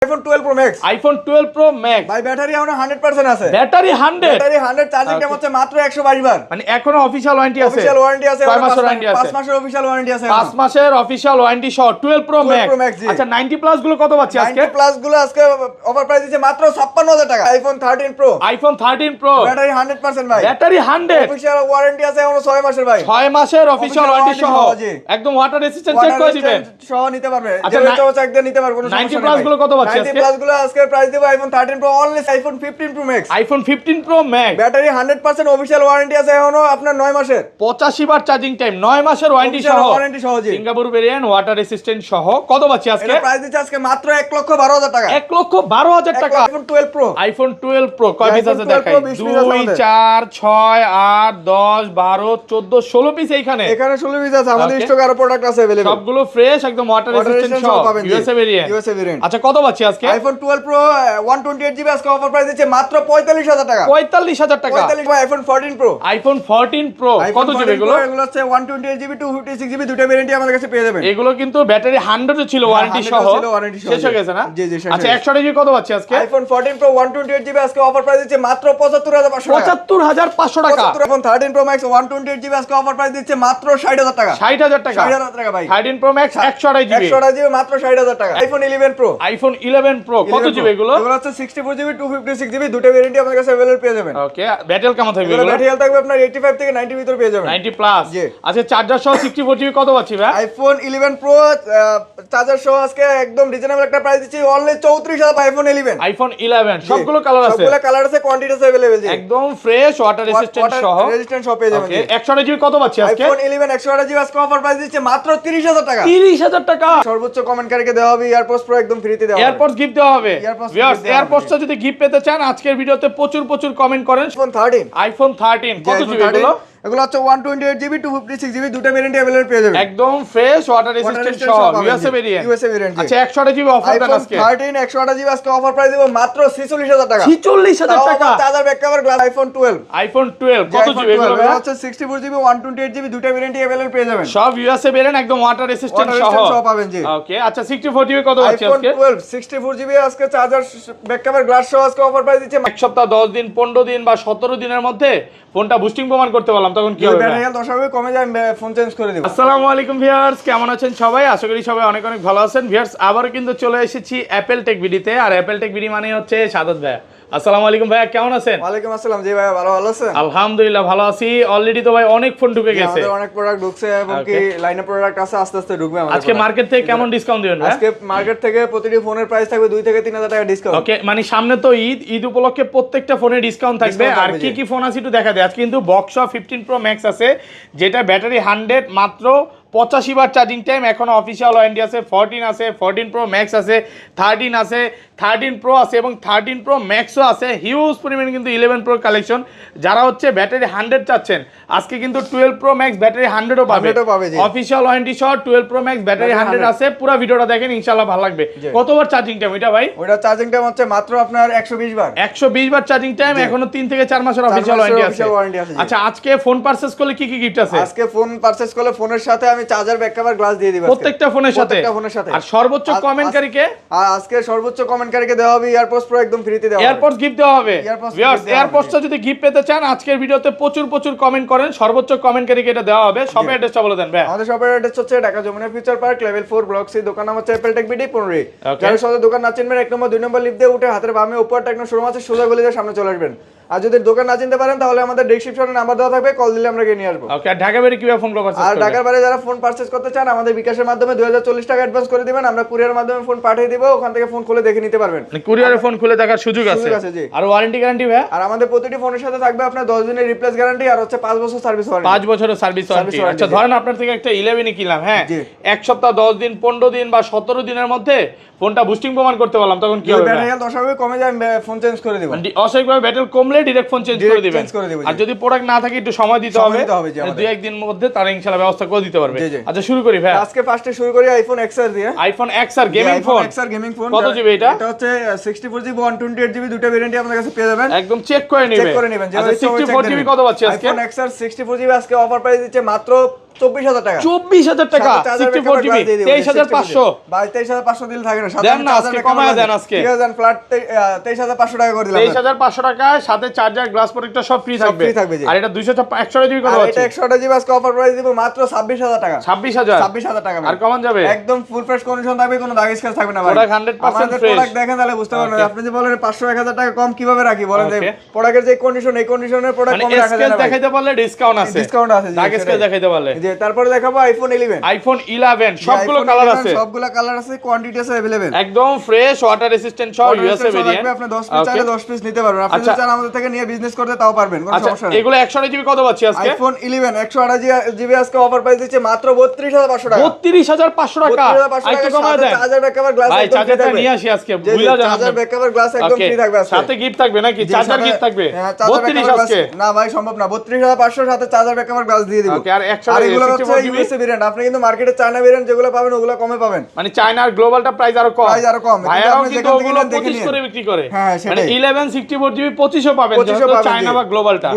IPhone 12 pro max. IPhone 12 pro max ভাই battery এখনো 100% আছে। ব্যাটারি 100 চার্জিং টাইম হচ্ছে মাত্র 122 বার। মানে এখনো অফিশিয়াল ওয়ারেন্টি আছে। অফিশিয়াল ওয়ারেন্টি আছে, 5 মাসের ওয়ারেন্টি আছে। 5 মাসের অফিশিয়াল ওয়ারেন্টি আছে। 5 মাসের অফিশিয়াল ওয়ারেন্টি সহ 12 প্রো ম্যাক্স। জি। আচ্ছা 90 প্লাস গুলো কত পাচ্ছি আজকে? 90 প্লাস গুলো আজকে অফার প্রাইস দিচ্ছে মাত্র 56000 টাকা। IPhone 13 pro. IPhone 13 pro battery 100% ভাই। ব্যাটারি 100 অফিশিয়াল ওয়ারেন্টি আছে এখনো 6 মাসের ভাই। 6 মাসের অফিশিয়াল ওয়ারেন্টি সহ জি। একদম ওয়াটার রেজিস্ট্যান্ট চেক করে দিবেন। সহ নিতে পারবে। আচ্ছা, যে চাও চাক দিয়ে নিতে পারবে, কোনো সমস্যা 90 নেই। প্লাস গুলো কত পাচ্ছি 90 আজকে? প্লাস গুলো আজকে প্রাইস দেব iPhone 13 pro only iPhone 15 pro max. IPhone 15 pro max battery 100% official warranty আছে এখনো আপনার 9 মাসের। 85 বার চার্জিং টাইম, 9 মাসের ওয়ারেন্টি সহ। ওয়ারেন্টি সহ জি। সিঙ্গাপুর ভেরিয়েন্ট ওয়াটার রেজিস্ট্যান্ট সহ কত পাচ্ছি আজকে? এটা প্রাইস দিচ্ছে আজকে মাত্র 1,12,000 টাকা। 1,12,000 টাকা। IPhone 12 pro. আইফোন 12 প্রো কয় পিস আছে দেখাই? 20 পিস আছে 2 আমাদের। 4 6 8 10 12 14 16 পিস এইখানে। এখানে 16 পিস আছে, আমাদের Okay. স্টকে আরো প্রোডাক্ট আছে अवेलेबल। সবগুলো ফ্রেশ একদম ওয়াটার রেজিস্ট্যান্ট সহ পাবেন ji. USA variant. USA variant. আচ্ছা কত পাচ্ছি আজকে? আইফোন 12 প্রো 128 জিবি আজকে অফার প্রাইস দিচ্ছে মাত্র 45000 টাকা। 45000 টাকা। 45 আইফোন 14 প্রো। আইফোন 14 প্রো কত জিবি এগুলো? এগুলো হচ্ছে 128 জিবি 256 জিবি দুটো ভেরিয়েন্টই আমাদের কাছে পেয়ে যাবেন। এগুলো কিন্তু ব্যাটারি 100 ছিল ওয়ারেন্টি 100 সহ। ছিল, warranty সহ। শেষ হয়ে গেছে না? জি, জি, শেষ আচ্ছা হয়ে 100 জিবি কত পাচ্ছি আজকে? আইফোন 14 প্রো 128 জিবি আজকে অফার প্রাইস দিচ্ছে মাত্র 75500 টাকা। 75500 টাকা। আইফোন 13 প্রো ম্যাক্স 128 জিবি আজকে অফার প্রাইস দিচ্ছে মাত্র 60000 টাকা। 60000 টাকা। 60000 টাকা ভাই। 13 প্রো ম্যাক্স 128 জিবি। 128 জিবি মাত্র 60000 টাকা। IPhone 11 pro. আইফোন 11 প্রো কত জিবি এগুলো? এগুলো হচ্ছে 64 জিবি 256 জিবি দুটো ভেরিয়েন্টই আমাদের কাছে अवेलेबल পেয়ে যাবেন। ওকে ব্যাটারি কেমন থাকবে এগুলো এগুলো? ব্যাটারি হেলথ থাকবে আপনার 85 থেকে 90 ভিতর পেয়ে যাবেন। 90 প্লাস। জি। আচ্ছা চার্জার সহ 64 জিবি কত পাচ্ছি ভাই? আইফোন 11 প্রো চার্জার সহ আজকে একদম রিজনেবল একটা প্রাইস দিচ্ছি অনলি 34000 আইফোন 11। আইফোন 11 সবগুলো কালার আছে। সবগুলো কালার আছে, কোয়ান্টিটি আছে अवेलेबल জি। একদম ফ্রেশ ওয়াটার রেজিস্ট্যান্ট সহ। রেজিস্ট্যান্ট সহ পেয়ে যাবেন ওকে জি। 128 জিবি কত পাচ্ছি আজকে? আইফোন 11 128 জিবি আজকে অফার প্রাইস দিচ্ছে মাত্র 30000 টাকা। 30000 টাকা। সর্বোচ্চ কমেন্টকারীকে দেওয়া হবে এয়ারপোর্টস প্রো একদম ফ্রিতে দেওয়া হবে। এয়ারপডস গিফট দেওয়া হবে। Earpods ভিউয়ার্স gift দেওয়া হবে। এয়ারপডসটা যদি গিফট পেতে চান আজকের ভিডিওতে প্রচুর প্রচুর কমেন্ট করেন। আইফোন 13 আইফোন 13 কত iPhone জিবি 13 এগুলো? এগুলো হচ্ছে 128 জিবি 256 জিবি দুটো ভেরিয়েন্টই अवेलेबल পেয়ে যাবেন। একদম ফ্রেশ ওয়াটার রেজিস্ট্যান্ট resistant সহ সহ পাবেন ইউএসএ জি। ভেরিয়েন্ট। USA variant জি। আচ্ছা 128 জিবি অফার দেন আইফোন আজকে। 13 128 জিবি আজকে অফার প্রাইস দেব মাত্র 46000 টাকা। 46000 টাকা। Charger back cover glass iPhone 12। IPhone 12 কত জিবি এগুলো ভাই? হচ্ছে 64 জিবি 128 জিবি দুটো ভেরিয়েন্টই अवेलेबल পেয়ে যাবেন। সব ইউএসএ ভেরিয়েন্ট একদম ওয়াটার রেজিস্ট্যান্ট Water সহ। resistant সহ পাবেন জি। ওকে আচ্ছা 64 জিবি কত পাচ্ছি আইফোন আজকে? 12 64 জিবি আজকে চার্জার ব্যাক কভার গ্লাস সহ আজকে অফার প্রাইস দিচ্ছে এক সপ্তাহ 10 দিন 15 দিন বা 17 দিনের মধ্যে ফোনটা বুস্টিং প্রমাণ করতে পারলাম তখন কি হবে? ব্যাটারি হেলথ 10 হবে কমে যায় ফোন চেঞ্জ করে দেব। আসসালামু আলাইকুম ভিউয়ার্স, কেমন আছেন সবাই? আশা করি সবাই অনেক অনেক ভালো আছেন। ভিউয়ার্স আবারও কিন্তু চলে এসেছি অ্যাপেল টেক ভিডিওতে। আর অ্যাপেল টেক ভিডিও মানে হচ্ছে সাদত ভাই। আসসালামু আলাইকুম ভাইয়া, কেমন আছেন? ওয়ালাইকুম আসসালাম জি ভাই, ভালো আছেন? আলহামদুলিল্লাহ ভালো আছি। অলরেডি তো ভাই অনেক ফোন ঢুকে গেছে। আমাদের অনেক প্রোডাক্ট ঢুকছে এবং কি লাইনে প্রোডাক্ট আছে, আস্তে আস্তে ঢুকবে আমাদের। আজকে মার্কেট থেকে কেমন ডিসকাউন্ট দিবেন ভাই? আজকে মার্কেট থেকে প্রতিটি ফোনের প্রাইস থাকবে 2 থেকে 3000 টাকা ডিসকাউন্ট। ওকে মানে সামনে তো ঈদ উপলক্ষে প্রত্যেকটা ফোনে ডিসকাউন্ট থাকবে। Discount আর থাকবে, কি জি। কি ফোন আছে একটু দেখা দেয়। আজকে কিন্তু বক্স 15 প্রো ম্যাক্স আছে, যেটা ব্যাটারি 100 মাত্র 85 বার চার্জিং টাইম। এখনো অফিসিয়াল ওয়ারেন্টি আছে। 14 আছে, 14 প্রো ম্যাক্স আছে, 13 আছে, 13 প্রো আছে এবং 13 প্রো ম্যাক্সও আছে। হিউজ পরিমাণে কিন্তু 11 প্রো কালেকশন। যারা হচ্ছে ব্যাটারি 100 চাচ্ছেন আজকে কিন্তু 12 প্রো ম্যাক্স ব্যাটারি 100ও পাবে। জি। অফিসিয়াল ওয়ারেন্টি সহ 12 প্রো ম্যাক্স ব্যাটারি 100 আছে। পুরো ভিডিওটা দেখেন, ইনশাআল্লাহ ভালো লাগবে। কতবার চার্জিং টাইম এটা ভাই? ওটা চার্জিং টাইম হচ্ছে মাত্র আপনার 120 বার। 120 বার চার্জিং টাইম। এখনো 3 থেকে 4 মাসের অফিসিয়াল ওয়ারেন্টি আছে। জি। আচ্ছা আজকে ফোন পারচেজ করলে কি কি গিফট আছে? আজকে ফোন পারচেজ করলে ফোনের সাথে আমি চার্জার ব্যাক কভার গ্লাস দিয়ে দিব। প্রত্যেকটা ফোনের সাথে। প্রত্যেকটা ফোনের সাথে। আর সর্বোচ্চ কমেন্টকারীকে আর আজকে সর্বোচ্চ কমেন্টকারীকে দেওয়া হবে এয়ারপোর্টস প্রো একদম ফ্রিতে দেওয়া হবে। এয়ারপডস গিফট দেওয়া হবে। Earpods ভিউয়ার্স gift দেওয়া হবে। এয়ারপডসটা যদি গিফট পেতে চান আজকের ভিডিওতে প্রচুর প্রচুর কমেন্ট করেন, সর্বোচ্চ কমেন্টকারীকে এটা দেওয়া হবে। শপের অ্যাড্রেসটা বলে দেন ভাই। আমাদের শপের অ্যাড্রেস হচ্ছে Dhaka Jamuna future park level 4 block C, দোকান নাম হচ্ছে অ্যাপল টেক বিডি 15। Okay. যারা সদর দোকান না চিনবেন 1 নম্বর 2 নম্বর লিফট দিয়ে উঠে হাতের বামে উপর টেকনো শোরুম আছে, সোজা গলি দিয়ে সামনে চলে আসবেন। আর যদি দোকান না চিনতে পারেন তাহলে আমাদের ডেসক্রিপশনে নাম্বার দেওয়া থাকবে, কল দিলে আমরা গিয়ে নিয়ে আসবো। ওকে আর ঢাকা বাইরে কিভাবে ফোন পারচেজ আর করবেন? ঢাকার বাইরে যারা ফোন পারচেজ করতে চান আমাদের বিকাশের মাধ্যমে 2040 টাকা অ্যাডভান্স করে দিবেন, আমরা কুরিয়ারের মাধ্যমে ফোন পাঠিয়ে দিব, ওখান থেকে ফোন খুলে দেখে নিতে পারবেন। মানে কুরিয়ারে ফোন খুলে দেখার সুযোগ আছে। সুযোগ আছে, জি। আর ওয়ারেন্টি গ্যারান্টি ভাই? আর আমাদের প্রতিটি ফোনের সাথে থাকবে আপনার 10 দিনের রিপ্লেস গ্যারান্টি আর হচ্ছে 5 বছর সার্ভিস ওয়ারেন্টি। 5 বছরের সার্ভিস ওয়ারেন্টি। warranty, আচ্ছা জি। ধরেন আপনার থেকে একটা 11 কিনলাম, হ্যাঁ, জি। এক সপ্তাহ 10 দিন 15 দিন বা 17 দিনের মধ্যে ফোনটা বুস্টিং প্রমাণ করতে পারলাম তখন কি হবে? ব্যাটারি হেলথ 10 হবে কমে যায়, ফোন চেঞ্জ করে দিব। মানে অস্বাভাবিকভাবে ব্যাটারি কমলে ডাইরেক্ট ফোন চেঞ্জ করে Direct দিবেন। change করে দিব, জি। আর যদি প্রোডাক্ট না থাকে একটু সময় দিতে সময় হবে। দিতে হবে, জি, আমাদের। 2-1 দিনের মধ্যে তারা ইনশাআল্লাহ ব্যবস্থা করে দিতে পারবে। জি, জি। আচ্ছা শুরু করি ভাই। আজকে ফার্স্টে শুরু করি আইফোন XR দিয়ে। IPhone XR gaming phone. XR gaming phone. কত জিবি এটা? এটা হচ্ছে 64 জিবি 128 জিবি দুটো ভেরিয়েন্টই আপনাদের কাছে পেয়ে যাবেন। একদম চেক করে নেবেন। চেক করে নেবেন। আচ্ছা 64 জিবি কত পাচ্ছি আজকে? আইফোন XR 64 জিবি আজকে অফার প্রাইস দিচ্ছে মাত্র 24,000 টাকা। 24,000 টাকা 64 জিবি 23,500 ভাই 23,500 দিলে থাকে না, সাথে দেন না আজকে কমায় দেন আজকে। ঠিক আছে দেন, ফ্ল্যাট 23,500 টাকা করে দিলাম। 23,500 টাকা সাথে চার্জার গ্লাস প্রোটেক্টর সব ফ্রি থাকবে। আর এটা 128 জিবি কত আর আছে? এটা 128 জিবি আজকে অফার প্রাইস দিব মাত্র 26,000 টাকা। 26,000 টাকা। আর কমান যাবে? একদম ফুল ফ্রেশ কন্ডিশন থাকবে, কোনো দাগ স্ক্র্যাচ থাকবে না ভাই। Product 100% fresh. প্রোডাক্ট দেখেন তাহলে বুঝতে পারবেন। আপনি যে বলেন 500 1000 টাকা কম কিভাবে রাখি বলেন, যে প্রোডাক্টের যে কন্ডিশন, এই কন্ডিশনের প্রোডাক্ট কম রাখা যায় না। দেখাইতে পারলে ডিসকাউন্ট আছে। ডিসকাউন্ট আছে জি। দাগ স্ক্র্যাচ দেখাইতে পারলে। জি, তারপরে দেখাবো আইফোন 11। আইফোন 11 সবগুলো কালার আছে। সবগুলো কালার আছে, কোয়ান্টিটি আছে अवेलेबल। একদম ফ্রেশ, ওয়াটার রেসিস্ট্যান্ট সহ ইউএসএ ভেরিয়েন্ট। আপনি 10 পিস চাইলে 10 পিস নিতে পারবেন। আপনি যদি চান আমাদের থেকে নিয়ে বিজনেস করতে তাও পারবেন, কোনো সমস্যা নেই। এগুলো 128 জিবি কত পাচ্ছি আজকে? আইফোন 11 128 জিবি আজকে অফার প্রাইস দিচ্ছে মাত্র 32,500 টাকা। 32,500 টাকা। আইটা কমায় দেন। চার্জার ব্যাকআপ গ্লাস ভাই চার্জারটা নিয়ে আসি আজকে, ভুলা যান। চার্জার ব্যাকআপ গ্লাস একদম ফ্রি থাকবে আজকে। সাথে গিফট থাকবে নাকি? চার্জার গিফট থাকবে? 32 আজকে না ভাই সম্ভব না, 32,500 সাথে চার্জার ব্যাকআপ গ্লাস দিয়ে দিব। ওকে, আর 100 এগুলো হচ্ছে ইউএসএ ভেরিয়েন্ট। আপনি কিন্তু মার্কেটে চায়না ভেরিয়েন্ট যেগুলো পাবেন ওগুলো কমে পাবেন। মানে চায়নার গ্লোবালটা প্রাইস আরো কম। ভাইয়াও কিন্তু ওগুলো 25 করে বিক্রি করে। মানে 11 64 জিবি 25ও পাবেন, যেহেতু চায়না বা গ্লোবালটা।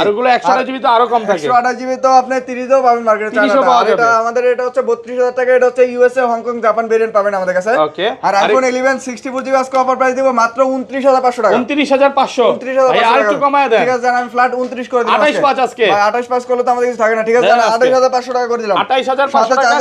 আর ওগুলো 128 জিবি তো আরো কম থাকে। 128 জিবি তো আপনি 30 পাবেন মার্কেটে চায়না। আর এটা আমাদের এটা হচ্ছে 32,000 টাকা। এটা হচ্ছে ইউএসএ, হংকং, জাপান ভেরিয়েন্ট পাবেন আমাদের কাছে। ওকে। আর আইফোন 11 64 জিবি আজকে অফার প্রাইস দিব মাত্র 29,500 টাকা। 29,500 ভাই আর একটু কমায় দেন। ঠিক আছে জান, আমি ফ্ল্যাট 29 করে দিলাম। 28,500 আজকে। ভাই 28,500 করলে তো আমাদের কিছু থাকে না। ঠিক আছে জান, 28,500 টাকা করে দিলাম। 28,500 টাকা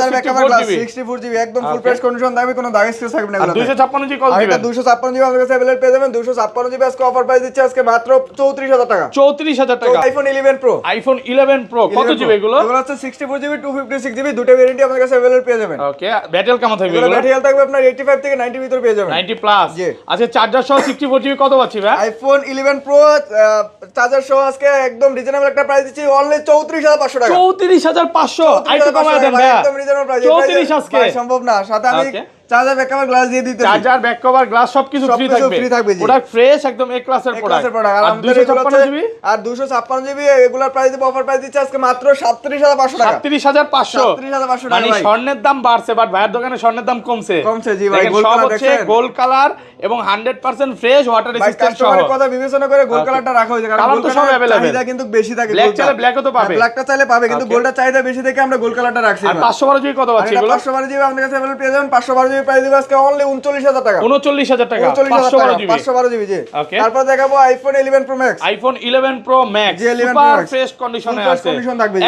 64 জিবি একদম ফুল ফ্রেশ কন্ডিশন থাকবে, কোনো দাগ স্ক্র্যাচ থাকবে না। আর 256 জিবি কত দিবেন? 256 জিবি আমাদের কাছে अवेलेबल পেয়ে যাবেন। 256 জিবি আজকে অফার প্রাইস দিচ্ছে আজকে মাত্র 34,000 টাকা। 34,000 টাকা। IPhone 11 pro. আইফোন 11 প্রো কত জিবি এগুলো? এগুলো হচ্ছে 64 জিবি 256 জিবি দুটো ভেরিয়েন্টই আমাদের কাছে अवेलेबल পেয়ে যাবেন। ওকে, ব্যাটারি কেমন থাকবে এগুলো এগুলো? ব্যাটারি থাকবে আপনার 85 থেকে 90 ভিতর পেয়ে যাবেন। 90 প্লাস। জি। আচ্ছা চার্জার সহ 64 জিবি কত পাচ্ছি ভাই? আইফোন 11 প্রো চার্জার সহ আজকে একদম রিজনেবল একটা প্রাইস দিচ্ছি অনলি 34,500 টাকা। 34,500 আইটা কমায় দেন ভাই। একদম রিজনেবল প্রাইস। 34 আজকে ভাই সম্ভব না, সাথে আমি চার্জার ব্যাকআপ গ্লাস দিয়ে দিতে। চার্জার ব্যাক কভার গ্লাস সবকিছু ফ্রি থাকবে। প্রোডাক্ট ফ্রেশ একদম এ ক্লাসের প্রোডাক্ট। আর আমাদের 256 জিবি আর 256 জিবি এগুলার প্রাইস দিব অফার প্রাইস দিচ্ছে আজকে মাত্র 37,500 টাকা। 37,500 37,500 মানে স্বর্ণের দাম বাড়ছে, বাট ভাইয়ের দোকানে স্বর্ণের দাম কমছে। কমছে জি ভাই। গোল্ড কালার হচ্ছে গোল্ড কালার এবং 100% ফ্রেশ ওয়াটার রেসিস্ট্যান্ট সহ। কাস্টমারের কথা বিবেচনা করে গোল্ড কালারটা রাখা হয়েছে, কারণ গোল্ড কালার চাহিদা কিন্তু বেশি থাকে। ব্ল্যাক চাইলে ব্ল্যাকও তো পাবে। ব্ল্যাকটা চাইলে পাবে, কিন্তু গোল্ডটা চাহিদা বেশি থেকে আমরা গোল্ড কালারটা রাখছি। আর 512 জিবি কত আছে এগুলো? 512 জিবি আমাদের কাছে अवेलेबल পেয়ে যাবেন। 512 জিবি প্রাইস দিব আজকে অনলি 39,000 টাকা। 39,000 টাকা 512 জিবি জি। তারপর দেখাবো iPhone 11 pro max. IPhone 11 pro max super fresh কন্ডিশনে আছে।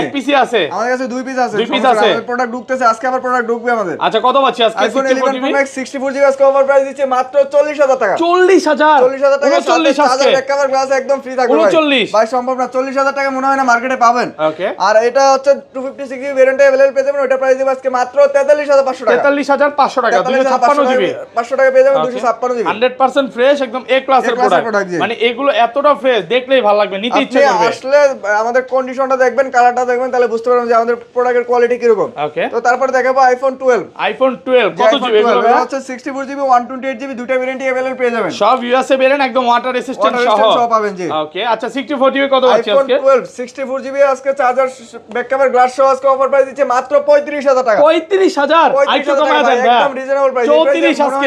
এক পিসি আছে? আমাদের কাছে দুই পিস আছে। দুই পিস আছে। প্রোডাক্ট ঢুকতেছে আজকে, আবার প্রোডাক্ট ঢুকবে আমাদের। আচ্ছা কত পাচ্ছি আজকে? আইফোন 11 প্রো ম্যাক্স 64 জিবি আজকে অফার প্রাইস দিচ্ছে মাত্র 40,000 টাকা। 40,000 টাকা। 39 আজকে। চার্জার ব্যাকআপ গ্লাস একদম ফ্রি থাকবে ভাই। 39 ভাই সম্ভব না, 40,000 টাকা মনে হয় না মার্কেটে পাবেন। ওকে। আর এটা হচ্ছে 256 জিবি ভেরিয়েন্টে अवेलेबल পেয়ে যাবেন। ওটা প্রাইস দিব আজকে মাত্র 43,500 টাকা। 43,500 টাকা 256 জিবি 500 টাকা পেয়ে যাবেন 256 জিবি। 100% ফ্রেশ একদম এ ক্লাসের প্রোডাক্ট। মানে এগুলো এতটা ফ্রেশ দেখলেই ভালো লাগবে, নিতে ইচ্ছে করবে। আসলে আমাদের কন্ডিশনটা দেখবেন, কালারটা দেখবেন, তাহলে বুঝতে পারবেন যে আমাদের প্রোডাক্টের কোয়ালিটি কি রকম। ওকে। তো তারপরে দেখাবো আইফোন 12। আইফোন 12 কত জিবি এগুলো? এটা হচ্ছে 64 জিবি 128 জিবি দুটো ভেরিয়েন্টই अवेलेबल পেয়ে যাবেন। সব ইউএসএ ভেরিয়েন্ট একদম ওয়াটার রেসিস্ট্যান্ট সহ পাবেন জি। ওকে। আচ্ছা 64 জিবি কত আছে আইফোন আজকে? 12 64 জিবি আজকে চার্জার ব্যাকআপের গ্লাস সহ আজকে অফার প্রাইস দিচ্ছে মাত্র 35,000 টাকা। 35,000 আইটো কমায় দেন ভাই। একদম রিজনেবল প্রাইস। 34 আজকে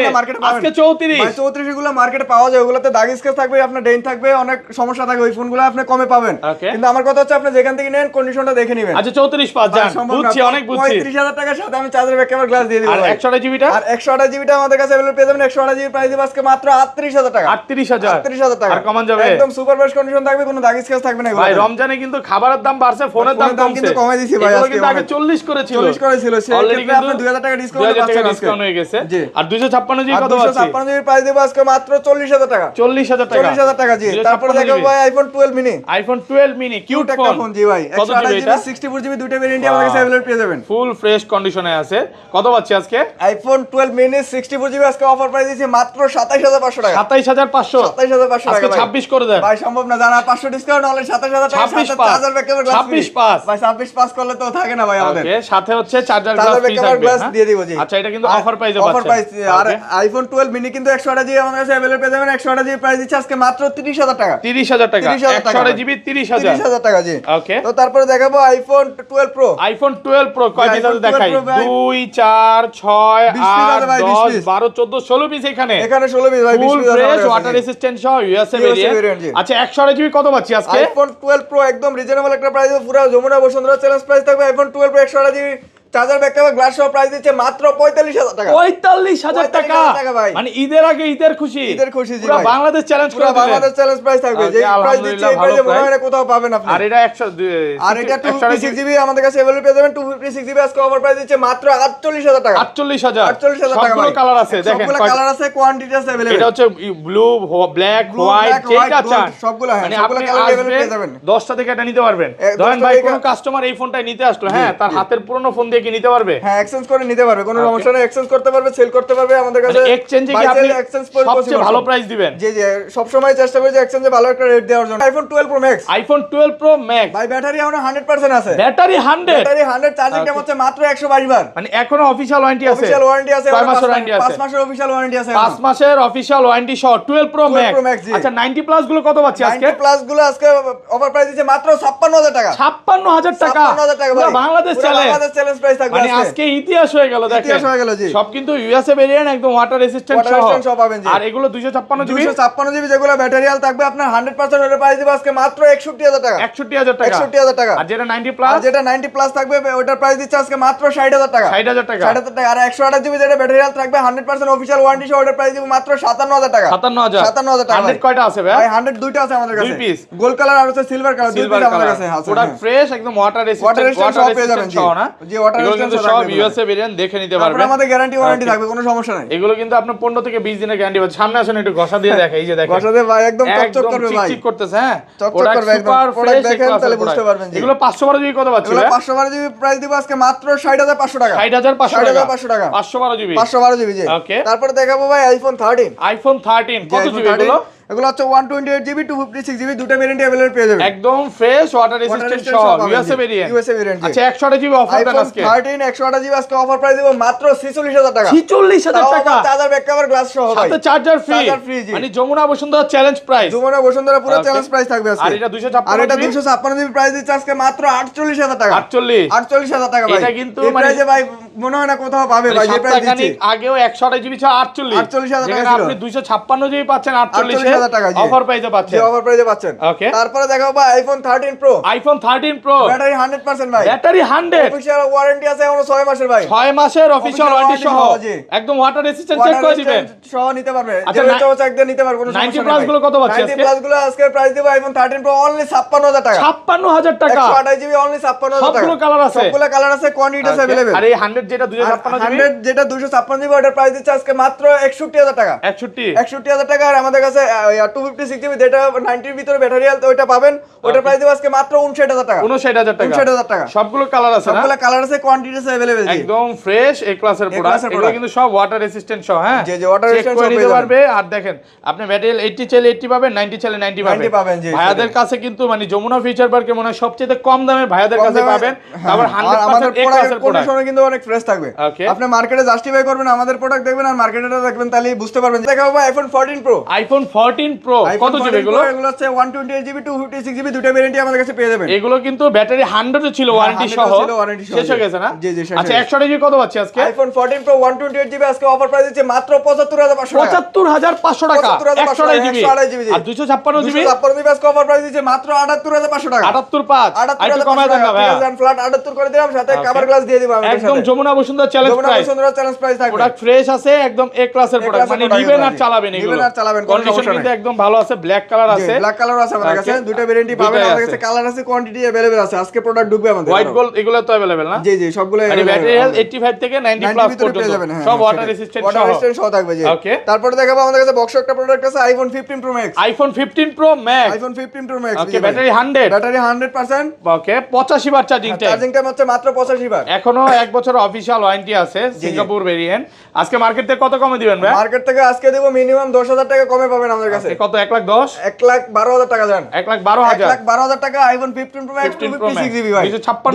আজকে 34 ভাই 34 গুলো মার্কেটে পাওয়া যায়। ওগুলোতে দাগ স্কেচ থাকবে, আপনার ডেন্ট থাকবে, অনেক সমস্যা থাকবে। ওই ফোনগুলো আপনি কমে পাবেন। কিন্তু আমার কথা হচ্ছে আপনি যেখান থেকে নেন কন্ডিশনটা দেখে নেবেন। আচ্ছা 34 জান বুঝছি, অনেক বুঝছি। 35,000 টাকার সাথে আমি চার্জার ব্যাকআপের গ্লাস দিয়ে দিব। আর 128 জিবিটা? আর 128 জিবিটা আমাদের কাছে अवेलेबल পেয়ে যাবেন। 128 জিবি প্রাইস দিব আজকে মাত্র 38,000 টাকা। 38,000 টাকা। আর কমান যাবে? একদম সুপার ফ্রেশ কন্ডিশন থাকবে, কোনো দাগ স্কেচ থাকবে না। ভাই রমজানে কিন্তু খাবারের দাম বাড়ছে, ফোনের দাম কমছে। কিন্তু কমাই দিয়েছি ভাই আজকে। কিন্তু আগে 40 করেছিল। 40 করেছিল। অলরেডি আপনি 2000 টাকা ডিসকাউন্ট হয়ে গেছে। আর 256 জিবি কত আছে? 256 জিবি প্রাইস দেব আজকে মাত্র 40,000 টাকা। 40,000 টাকা। 40,000 টাকা জি। তারপরে দেখো ভাই iPhone 12 mini. IPhone 12 mini cute একটা ফোন জি ভাই। 128 জিবি 64 জিবি দুটো ভেরিয়েন্টই আমাদের কাছে अवेलेबल পেয়ে যাবেন। ফুল ফ্রেশ কন্ডিশনে আছে। কত পাচ্ছি আজকে? আইফোন 12 মিনি 64 জিবি আজকে অফার প্রাইস দিয়েছে মাত্র 27,500 টাকা। 27,500 27,500 টাকা। আজকে 26 করে দেন ভাই। সম্ভব না জানা, 500 ডিসকাউন্ট হলে 27,000 টাকা। 26,500 ভাই 26,500 করলে তো থাকে না ভাই আমাদের। ওকে। সাথে হচ্ছে চার্জার গ্লাস ফ্রি থাকবে। গ্লাস দিয়ে দিব জি। আচ্ছা এটা কিন্তু অফার প্রাইসে অফার পাচ্ছেন প্রাইস। আর আইফোন 12 মিনি কিন্তু 128 জিবি আমাদের কাছে अवेलेबल পেয়ে যাবেন। 128 জিবি প্রাইস দিচ্ছে আজকে মাত্র 30000 টাকা। 30000 টাকা 128 জিবি 30000 টাকা জি। ওকে, তো তারপরে দেখাবো আইফোন 12 প্রো। আইফোন 12 প্রো কয় পিস আছে দেখাই? 2 4 6 8 10 12 14 16 পিস এখানে 16 পিস ভাই, 20 ফুল পিস আছে ফ্রেশ আমাদের কাছে। ওয়াটার রেসিস্ট্যান্ট সহ ইউএসএ variant, ভেরিয়েন্ট। জি। আচ্ছা 128 জিবি কত পাচ্ছি আজকে? আইফোন 12 প্রো একদম রিজনেবল একটা প্রাইস, পুরো যমুনা বসুন্ধরা চ্যালেঞ্জ প্রাইস থাকবে। IPhone 12 pro 128 GB charger back camera glass সহ প্রাইস দিচ্ছে মাত্র 45000 টাকা। 45000 টাকা 45,000 টাকা ভাই। মানে ঈদের আগে ঈদের খুশি, ঈদের খুশি জি পুরো ভাই। বাংলাদেশ চ্যালেঞ্জ করে পুরো দিলেন। বাংলাদেশ চ্যালেঞ্জ প্রাইস থাকবে, যে Okay, প্রাইস দিচ্ছে এই আলহামদুলিল্লাহ, প্রাইসে ভালো মনে হয় না price। কোথাও পাবেন আপনি। আর এটা 100 আর এটা 256 জিবি আমাদের কাছে अवेलेबल পেয়ে যাবেন। 256 জিবি আজকে অফার প্রাইস দিচ্ছে মাত্র 48000 টাকা। 48000 48000 টাকা সবগুলো ভাই। কালার আছে দেখেন, সবগুলো কালার আছে, কোয়ান্টিটি আছে अवेलेबल। এটা হচ্ছে blue black Blue, white black, যেটা white, চান gold, সবগুলো হ্যাঁ, মানে সবগুলো আপনি কালার अवेलेबल আসবেন পেয়ে যাবেন। 10টা থেকে এটা নিতে পারবেন। ধরেন 10টা ভাই থেকে- কোন কাস্টমার এই ফোনটা নিতে আসলো, হ্যাঁ তার হাতের পুরনো ফোন দিয়ে কি নিতে পারবে? হ্যাঁ এক্সচেঞ্জ করে নিতে পারবে, কোনো সমস্যা নেই। এক্সচেঞ্জ করতে পারবে, সেল করতে পারবে আমাদের কাছে। এক্সচেঞ্জে কি buy আপনি sell exchange সবচেয়ে possible। ভালো প্রাইস দিবেন? জি জি, সব সময় চেষ্টা করি যে এক্সচেঞ্জে ভালো একটা রেট দেওয়ার জন্য। IPhone 12 pro max iPhone 12 pro max ভাই ব্যাটারি এখনো 100% আছে। ব্যাটারি 100 ব্যাটারি 100, চার্জিং টাইম হচ্ছে মাত্র 122 বার। মানে এখনো অফিশিয়াল ওয়ারেন্টি আছে। অফিশিয়াল ওয়ারেন্টি আছে, 5 মাসের ওয়ারেন্টি আছে। 5 মাসের অফিশিয়াল ওয়ারেন্টি আছে। 5 মাসের অফিশিয়াল ওয়ারেন্টি সহ 12 প্রো 12 Pro Max, ম্যাক্স। জি। আচ্ছা 90 প্লাস গুলো কত পাচ্ছি আজকে? 90 প্লাস গুলো আজকে অফার প্রাইস দিচ্ছে মাত্র 56000 টাকা। 56000 টাকা 56000 টাকা পুরো ভাই। বাংলাদেশ পুরো চ্যালেঞ্জ। বাংলাদেশ চ্যালেঞ্জ প্রাইস থাকবে মানে আজকে। আজকে ইতিহাস হয়ে গেল দেখেন। ইতিহাস হয়ে গেল, জি। সব কিন্তু ইউএসএ ভেরিয়েন্ট একদম ওয়াটার রেসিস্ট্যান্ট Water সহ resistant সহ পাবেন, জি। আর এগুলো 256 জিবি 256 জিবি যেগুলো ব্যাটারিয়াল থাকবে আপনার 100% এর প্রাইস দিবে আজকে মাত্র 61000 টাকা। 61000 টাকা 61000 টাকা। আর যেটা 90 আর প্লাস যেটা 90 প্লাস থাকবে ওটার প্রাইস দিচ্ছে আজকে মাত্র 60000 টাকা। 60000 টাকা 60000 টাকা। আর 128 জিবি যেটা ব্যাটারিয়াল থাকবে 100% অফিশিয়াল ওয়ারেন্টি সহ ওটার প্রাইস দিব মাত্র 57000 টাকা। 57000 টাকা। 100 কয়টা আছে ভাই? ভাই 100 দুইটা আছে আমাদের কাছে। দুই piece। গোল্ড কালার আর হচ্ছে সিলভার কালার, দুই সিলভার পিস আমাদের কালার কাছে আছে। প্রোডাক্ট ফ্রেশ একদম ওয়াটার Water রেসিস্ট্যান্ট resistant সব পেয়ে যাবেন, জি। সহ না জি, water এগুলো resistant কিন্তু সহ সব থাকবে। ইউএসএ ভেরিয়েন্ট দেখে নিতে তারপরে পারবেন। আমাদের গ্যারান্টি ওয়ারেন্টি Okay. থাকবে, কোনো সমস্যা নাই। এগুলো কিন্তু আপনার 15 থেকে 20 দিনের গ্যারান্টি পাচ্ছেন। সামনে আসেন একটু ঘষা দিয়ে দেখে, এই যে দেখেন বসাতে ভাই একদম চকচক করবে ভাই। চিকচিক করতেছে, হ্যাঁ চকচক প্রোডাক্ট করবে একদম। সুপার Product ফ্রেশ দেখেন তাহলে বুঝতে পারবেন, জি। এগুলো 512 জিবি কত পাচ্ছি এগুলো ভাই? 512 জিবি প্রাইস দিব আজকে মাত্র 60500 টাকা। 60500 টাকা 512 512 জিবি 512 জিবি, জি। Okay. তারপরে দেখাবো ভাই আইফোন 13। আইফোন 13 জি, কত iPhone জিবি 13 এগুলো? এগুলো হচ্ছে 128 জিবি 256 জিবি দুটো ভেরিয়েন্টে अवेलेबल পেয়ে যাবেন। একদম ফ্রেশ ওয়াটার রেসিস্ট্যান্ট resistant সহ সহ পাবেন, ইউএসএ জি। ভেরিয়েন্ট। USA variant, জি। আচ্ছা 128 জিবি অফার দেন আইফোন আজকে 13 128 জিবি আজকে অফার প্রাইস দিব মাত্র 46000 টাকা। 46000 টাকা চার্জার ব্যাক কভার গ্লাস সহ ভাই। সাথে চার্জার ফ্রি Charger free, জি। মানে যমুনা বসুন্ধরা চ্যালেঞ্জ প্রাইস। যমুনা বসুন্ধরা পুরো Okay. চ্যালেঞ্জ প্রাইস থাকবে আজকে। আর এটা 256 আর এটা জিবি? 256 জিবি প্রাইস দিচ্ছে আজকে মাত্র 48000 টাকা। 48 48000 টাকা ভাই। এটা কিন্তু এই মানে- প্রাইসে ভাই মনে হয় না কোথাও পাবে ভাই, যে প্রাইস দিচ্ছি। আগেও 128 জিবি ছিল 48 48,000 টাকা যেখানে ছিল। আপনি 256 জিবি পাচ্ছেন 48 48,000 টাকা, জি। অফার প্রাইসে যে পাচ্ছেন। অফার প্রাইসে পাচ্ছেন। Okay. তারপরে দেখাবো ভাই iPhone 13 pro. IPhone 13 pro battery 100% ভাই। ব্যাটারি 100 অফিশিয়াল ওয়ারেন্টি আছে এখনো 6 মাসের ভাই। 6 মাসের অফিশিয়াল ওয়ারেন্টি সহ warranty সহ, জি। একদম ওয়াটার রেসিস্ট্যান্ট চেক করে দিবেন। সহ নিতে পারবে। আচ্ছা, যে ইচ্ছা হচ্ছে একদম নিতে পারবে, কোনো 90 সমস্যা নেই প্লাস ভাই। গুলো কত পাচ্ছি 90 আজকে? প্লাস গুলো আজকে প্রাইস দেব আইফোন 13 প্রো অনলি 56000 টাকা। 56000 টাকা 128 জিবি অনলি 56000 টাকা। সবগুলো কালার আছে? সবগুলো কালার আছে, কোয়ান্টিটি আছে अवेलेबल। আর এই 100 যেটা 256 জিবি 100 যেটা 256 জিবি ওটার প্রাইস দিচ্ছে আজকে মাত্র 61000 টাকা। 61 61000 টাকা। আর আমাদের কাছে 256 জিবি যেটা 90 এর ভিতরে ব্যাটারি হেলথ ওটা পাবেন, ওটার প্রাইস দেব আজকে মাত্র 59000 টাকা। 59000 টাকা 59000 টাকা। সবগুলো কালার আছে না? সবগুলো কালার আছে, কোয়ান্টিটি আছে अवेलेबल, জি। একদম ফ্রেশ এ ক্লাসের প্রোডাক্ট। ক্লাসের এগুলো product। কিন্তু সব ওয়াটার রেসিস্ট্যান্ট সহ, হ্যাঁ জি, জি, water Check resistant করে সব নিতে পেয়ে যাবেন। পারবে। আর দেখেন আপনি ম্যাটেরিয়াল 80 চাইলে 80 পাবেন, 90 চাইলে 90 90 পাবেন, জি, ভাইয়াদের কাছে কিন্তু মানে যমুনা ফিউচার পার্কে মনে হয় সবচেয়ে কম দামে ভাইয়াদের কম কাছে দামে- পাবেন। হ্যাঁ, তারপর আর আমাদের 100% এ ক্লাসের প্রোডাক্ট। কন্ডিশনে কিন্তু অনেক ফ্রেশ থাকবে। Okay. আপনি মার্কেটে জাস্টিফাই করবেন, আমাদের প্রোডাক্ট দেখবেন আর মার্কেটেটা দেখবেন, তাহলেই বুঝতে পারবেন। দেখাবো ভাই আইফোন 14 প্রো। আইফোন 14 প্রো কত জিবি এগুলো? এগুলো হচ্ছে 128 জিবি 256 জিবি দুটো ভেরিয়েন্টই আমাদের কাছে পেয়ে যাবেন। এগুলো কিন্তু ব্যাটারি 100 ছিল ওয়ারেন্টি 100 সহ, ছিল, warranty সহ, শেষ হয়ে জি। গেছে না? জি, জি, শেষ আচ্ছা হয়ে 100 জিবি কত পাচ্ছি আজকে? আইফোন 14 প্রো 128 জিবি আজকে অফার প্রাইস দিচ্ছে মাত্র 75500 টাকা। 75500 টাকা 75500 128 জিবি। 128 জিবি, জি। আর 256 জিবি 256 জিবি আজকে অফার প্রাইস দিচ্ছে মাত্র 78500 টাকা। 785 আর একটু 78500 কমায় দেন না ভাই। ফ্ল্যাট 78 করে দিলাম, সাথে Okay. কভার গ্লাস দিয়ে দিব আমি। একদম Jamuna Bashundhara challenge Jamuna price. Bashundhara challenge price থাকবে। প্রোডাক্ট ফ্রেশ আছে, একদম এ ক্লাসের A প্রোডাক্ট, class মানে এর product নিবেন আর আছে। চালাবেন এগুলো। নিবেন আর চালাবেন, কোনো কন্ডিশন সমস্যা কিন্তু নাই। একদম ভালো আছে, ব্ল্যাক কালার আছে, ব্ল্যাক কালার আছে আমাদের কাছে, Okay. দুটো ভেরিয়েন্টই পাবেন দুইটাই আমাদের আছে। কাছে, কালার আছে, কোয়ান্টিটি अवेलेबल আছে। আজকে প্রোডাক্ট ঢুকবে আমাদের। হোয়াইট গোল্ড এগুলো তো अवेलेबल না? জি জি, সবগুলো মানে ব্যাটারি হেলথ 85 থেকে 90 প্লাস পর্যন্ত সব ওয়াটার রেসিস্ট্যান্ট ওয়াটার সহ। রেজিস্ট্যান্ট সহ থাকবে, জি। Okay. তারপরে দেখাবো আমাদের কাছে বক্স একটা প্রোডাক্ট আছে iPhone 15 pro max. IPhone 15 pro max iPhone 15 pro max, okay, battery 100 battery 100%। Okay 85 বার চার্জিং টাইম। চার্জিং টাইম হচ্ছে মাত্র 85 বার। এখনো 1 বছর অফিসিয়াল ওয়ারেন্টি আছে সিঙ্গাপুর ভেরিয়েন্ট। আজকে মার্কেট থেকে কত কমে দিবেন ভাই? মার্কেট থেকে আজকে দেব মিনিমাম 10,000 টাকা কমে পাবেন আমাদের কাছে। কত? 1,10,000 1,12,000 টাকা দেন। 1,12,000 1,12,000 টাকা আইফোন 15 প্রো ম্যাক্স 256 জিবি ভাই,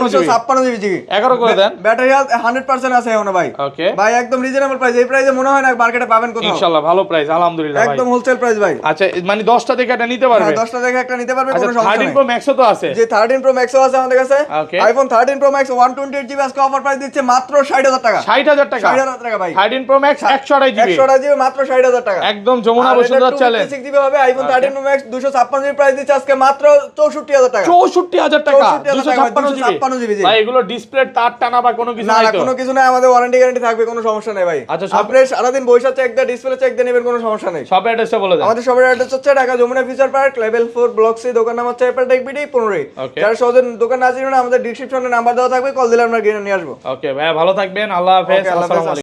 256 জিবি 11 করে দেন। ব্যাটারি হেলথ 100% আছে এখনো ভাই। ওকে ভাই একদম রিজনেবল প্রাইস, এই প্রাইসে মনে হয় না মার্কেটে পাবেন কোথাও। ইনশাআল্লাহ ভালো প্রাইস, আলহামদুলিল্লাহ ভাই, একদম হোলসেল প্রাইস ভাই। আচ্ছা মানে 10টা থেকে এটা নিতে পারবে? হ্যাঁ 10টা থেকে একটা নিতে পারবে, আচ্ছা কোনো সমস্যা 13 নেই। প্রো ম্যাক্সও তো আছে? যে 13 প্রো ম্যাক্সও আছে আমাদের কাছে। Okay. IPhone 13 pro max 128 GB আজকে অফার প্রাইস দিচ্ছে মাত্র 60,000 টাকা। 60,000 টাকা? 60,000 টাকা ভাই। 13 প্রো ম্যাক্স 128 জিবি 128 জিবি মাত্র 60,000 টাকা। একদম যমুনা বসুন্ধরা চ্যালেঞ্জ। 256 জিবি হবে। IPhone 13 pro max 256 GB price দিচ্ছে আজকে মাত্র 64,000 টাকা। 64,000 টাকা 256 জিবি। ভাই এগুলো ডিসপ্লে তার টানা বা কোনো কিছু না নাই না তো? কোনো কিছু নাই, আমাদের ওয়ারেন্টি গ্যারান্টি থাকবে, কোনো সমস্যা নেই ভাই। আচ্ছা, আপনি সারাদিন বইসা চেক দিয়ে ডিসপ্লে চেক দিয়ে নেবেন, কোনো সমস্যা নেই। সব অ্যাড্রেসটা বলে দেন। আমাদের সবার অ্যাড্রেস হচ্ছে Dhaka Jamuna future park level 4 block C, দোকান নাম হচ্ছে অ্যাপল টেক বিডি 15। Okay. যারা সহজে দোকান না চিনেন আমাদের ডেসক্রিপশনে নাম্বার দেওয়া থাকবে, কল দিলে আমরা গিয়ে নিয়ে আসবো। ওকে ভাই ভালো থাকবেন, আল্লাহ হাফেজ, Okay, আল্লাহ হাফেজ। আসসালামু আলাইকুম।